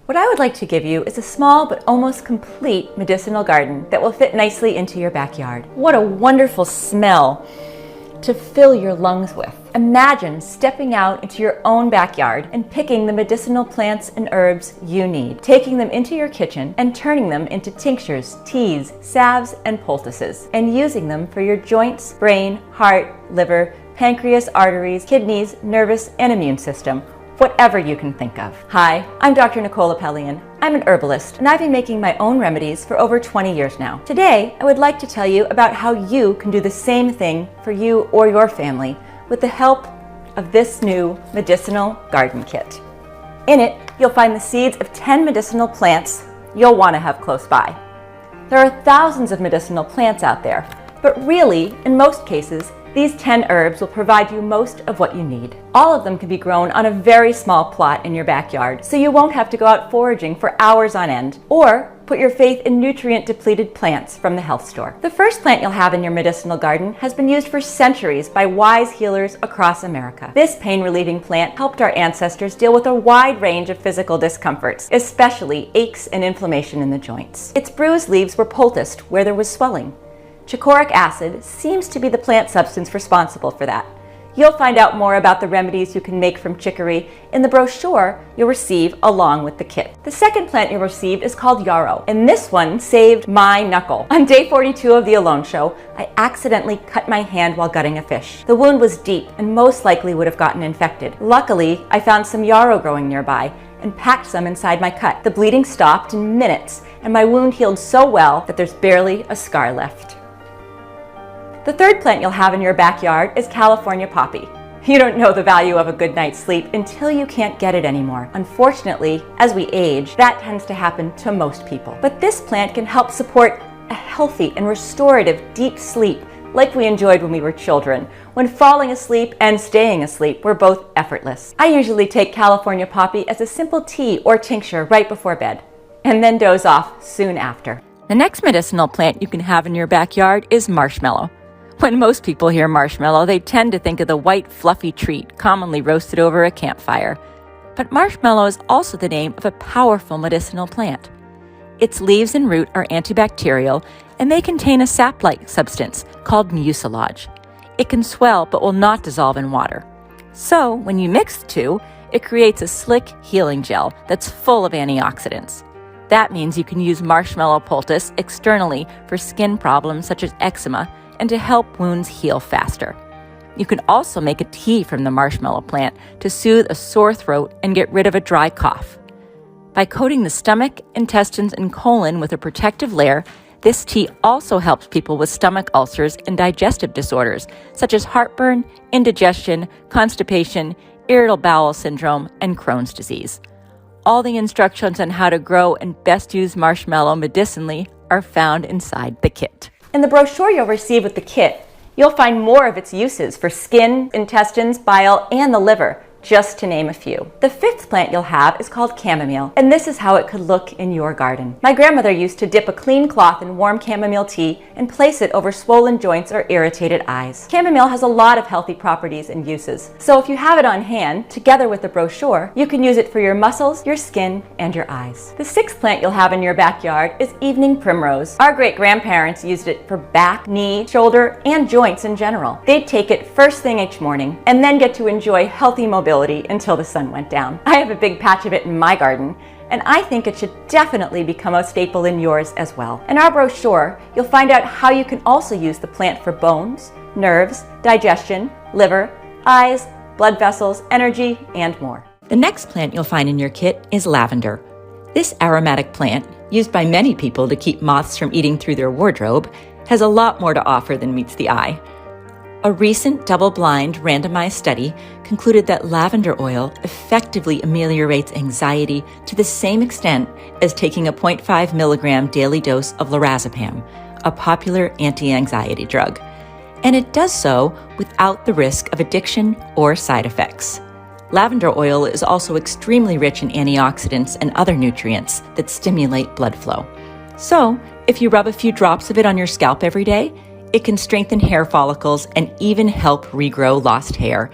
What I would like to give you is a small but almost complete medicinal garden that will fit nicely into your backyard. What a wonderful smell to fill your lungs with. Imagine stepping out into your own backyard and picking the medicinal plants and herbs you need, taking them into your kitchen and turning them into tinctures, teas, salves, and poultices, and using them for your joints, brain, heart, liver, pancreas, arteries, kidneys, nervous, and immune system. Whatever you can think of. Hi, I'm Dr. Nicola Pellian. I'm an herbalist, and I've been making my own remedies for over 20 years now. Today, I would like to tell you about how you can do the same thing for you or your family with the help of this new medicinal garden kit. In it, you'll find the seeds of 10 medicinal plants you'll want to have close by. There are thousands of medicinal plants out there, but really, in most cases, these 10 herbs will provide you most of what you need. All of them can be grown on a very small plot in your backyard, so you won't have to go out foraging for hours on end, or put your faith in nutrient-depleted plants from the health store. The first plant you'll have in your medicinal garden has been used for centuries by wise healers across America. This pain-relieving plant helped our ancestors deal with a wide range of physical discomforts, especially aches and inflammation in the joints. Its bruised leaves were poulticed where there was swelling. Chicoraic acid seems to be the plant substance responsible for that. You'll find out more about the remedies you can make from chicory in the brochure you'll receive along with the kit. The second plant you'll receive is called yarrow, and this one saved my knuckle. On day 42 of the Alone Show, I accidentally cut my hand while gutting a fish. The wound was deep and most likely would have gotten infected. Luckily, I found some yarrow growing nearby and packed some inside my cut. The bleeding stopped in minutes, and my wound healed so well that there's barely a scar left. The third plant you'll have in your backyard is California poppy. You don't know the value of a good night's sleep until you can't get it anymore. Unfortunately, as we age, that tends to happen to most people. But this plant can help support a healthy and restorative deep sleep like we enjoyed when we were children, when falling asleep and staying asleep were both effortless. I usually take California poppy as a simple tea or tincture right before bed, and then doze off soon after. The next medicinal plant you can have in your backyard is marshmallow. When most people hear marshmallow, they tend to think of the white, fluffy treat commonly roasted over a campfire. But marshmallow is also the name of a powerful medicinal plant. Its leaves and root are antibacterial, and they contain a sap-like substance called mucilage. It can swell but will not dissolve in water. So, when you mix the two, it creates a slick healing gel that's full of antioxidants. That means you can use marshmallow poultice externally for skin problems such as eczema, and to help wounds heal faster. You can also make a tea from the marshmallow plant to soothe a sore throat and get rid of a dry cough. By coating the stomach, intestines, and colon with a protective layer, this tea also helps people with stomach ulcers and digestive disorders, such as heartburn, indigestion, constipation, irritable bowel syndrome, and Crohn's disease. All the instructions on how to grow and best use marshmallow medicinally are found inside the kit. In the brochure you'll receive with the kit, you'll find more of its uses for skin, intestines, bile, and the liver, just to name a few. The fifth plant you'll have is called chamomile, and this is how it could look in your garden. My grandmother used to dip a clean cloth in warm chamomile tea and place it over swollen joints or irritated eyes. Chamomile has a lot of healthy properties and uses, so if you have it on hand, together with the brochure, you can use it for your muscles, your skin, and your eyes. The sixth plant you'll have in your backyard is evening primrose. Our great-grandparents used it for back, knee, shoulder, and joints in general. They'd take it first thing each morning and then get to enjoy healthy mobility until the sun went down. I have a big patch of it in my garden, and I think it should definitely become a staple in yours as well. In our brochure, you'll find out how you can also use the plant for bones, nerves, digestion, liver, eyes, blood vessels, energy, and more. The next plant you'll find in your kit is lavender. This aromatic plant, used by many people to keep moths from eating through their wardrobe, has a lot more to offer than meets the eye. A recent double-blind randomized study concluded that lavender oil effectively ameliorates anxiety to the same extent as taking a 0.5 milligram daily dose of lorazepam, a popular anti-anxiety drug. And it does so without the risk of addiction or side effects. Lavender oil is also extremely rich in antioxidants and other nutrients that stimulate blood flow. So, if you rub a few drops of it on your scalp every day, it can strengthen hair follicles and even help regrow lost hair.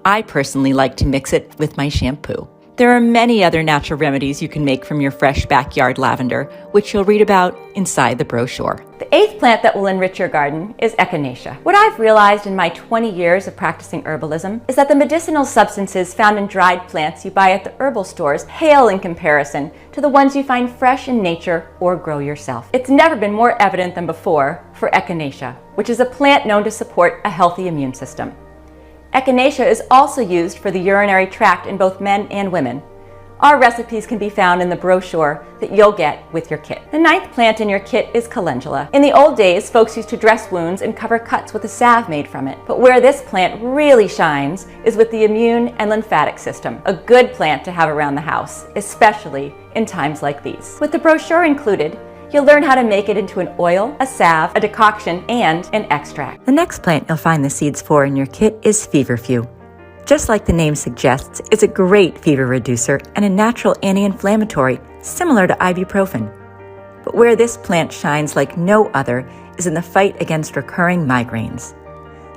I personally like to mix it with my shampoo. There are many other natural remedies you can make from your fresh backyard lavender, which you'll read about inside the brochure. The 8th plant that will enrich your garden is echinacea. What I've realized in my 20 years of practicing herbalism is that the medicinal substances found in dried plants you buy at the herbal stores pale in comparison to the ones you find fresh in nature or grow yourself. It's never been more evident than before for echinacea, which is a plant known to support a healthy immune system. Echinacea is also used for the urinary tract in both men and women. Our recipes can be found in the brochure that you'll get with your kit. The 9th plant in your kit is calendula. In the old days, folks used to dress wounds and cover cuts with a salve made from it. But where this plant really shines is with the immune and lymphatic system. A good plant to have around the house, especially in times like these. With the brochure included, you'll learn how to make it into an oil, a salve, a decoction, and an extract. The next plant you'll find the seeds for in your kit is feverfew. Just like the name suggests, it's a great fever reducer and a natural anti-inflammatory, similar to ibuprofen. But where this plant shines like no other is in the fight against recurring migraines.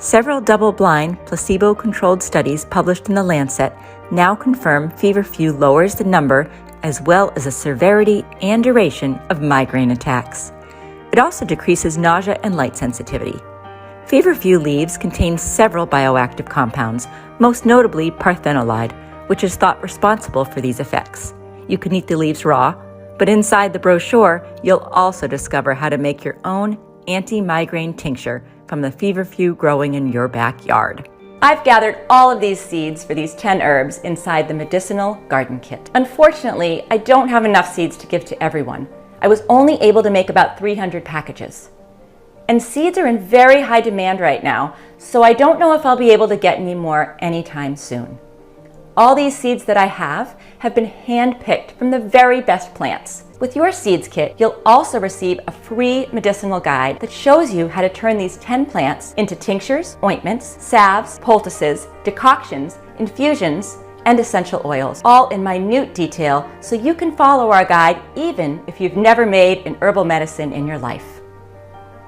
Several double-blind, placebo-controlled studies published in The Lancet now confirm feverfew lowers the number as well as the severity and duration of migraine attacks. It also decreases nausea and light sensitivity. Feverfew leaves contain several bioactive compounds, most notably parthenolide, which is thought responsible for these effects. You can eat the leaves raw, but inside the brochure, you'll also discover how to make your own anti-migraine tincture from the feverfew growing in your backyard. I've gathered all of these seeds for these 10 herbs inside the medicinal garden kit. Unfortunately, I don't have enough seeds to give to everyone. I was only able to make about 300 packages. And seeds are in very high demand right now, so I don't know if I'll be able to get any more anytime soon. All these seeds that I have been hand-picked from the very best plants. With your seeds kit, you'll also receive a free medicinal guide that shows you how to turn these 10 plants into tinctures, ointments, salves, poultices, decoctions, infusions, and essential oils, all in minute detail so you can follow our guide even if you've never made an herbal medicine in your life.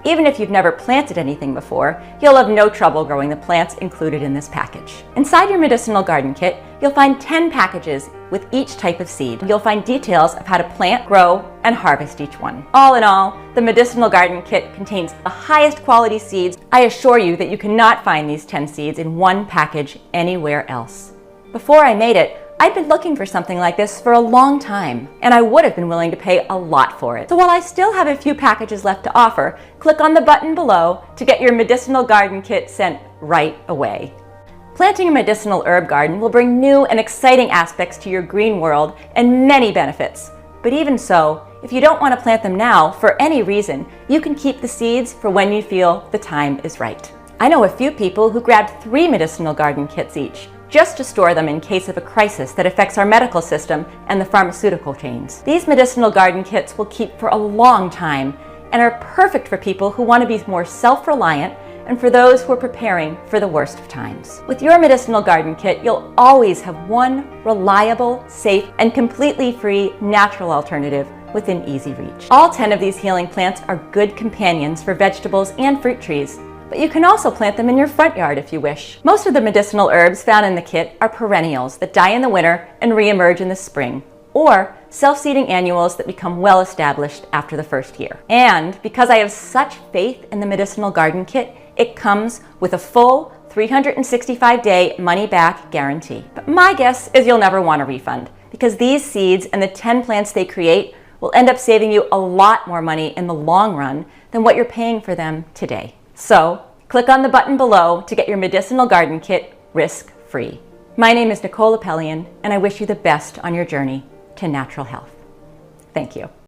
Even if you've never planted anything before, you'll have no trouble growing the plants included in this package. Inside your medicinal garden kit, you'll find 10 packages with each type of seed. You'll find details of how to plant, grow, and harvest each one. All in all, the medicinal garden kit contains the highest quality seeds. I assure you that you cannot find these 10 seeds in one package anywhere else. Before I made it, I'd been looking for something like this for a long time, and I would have been willing to pay a lot for it. So while I still have a few packages left to offer, click on the button below to get your medicinal garden kit sent right away. Planting a medicinal herb garden will bring new and exciting aspects to your green world and many benefits. But even so, if you don't want to plant them now for any reason, you can keep the seeds for when you feel the time is right. I know a few people who grabbed 3 medicinal garden kits each, just to store them in case of a crisis that affects our medical system and the pharmaceutical chains. These medicinal garden kits will keep for a long time and are perfect for people who want to be more self-reliant and for those who are preparing for the worst of times. With your medicinal garden kit, you'll always have one reliable, safe, and completely free natural alternative within easy reach. All 10 of these healing plants are good companions for vegetables and fruit trees, but you can also plant them in your front yard if you wish. Most of the medicinal herbs found in the kit are perennials that die in the winter and re-emerge in the spring, or self-seeding annuals that become well established after the first year. And because I have such faith in the medicinal garden kit, it comes with a full 365-day money-back guarantee. But my guess is you'll never want a refund, because these seeds and the 10 plants they create will end up saving you a lot more money in the long run than what you're paying for them today. So, click on the button below to get your medicinal garden kit risk-free. My name is Nicole Apellian, and I wish you the best on your journey to natural health. Thank you.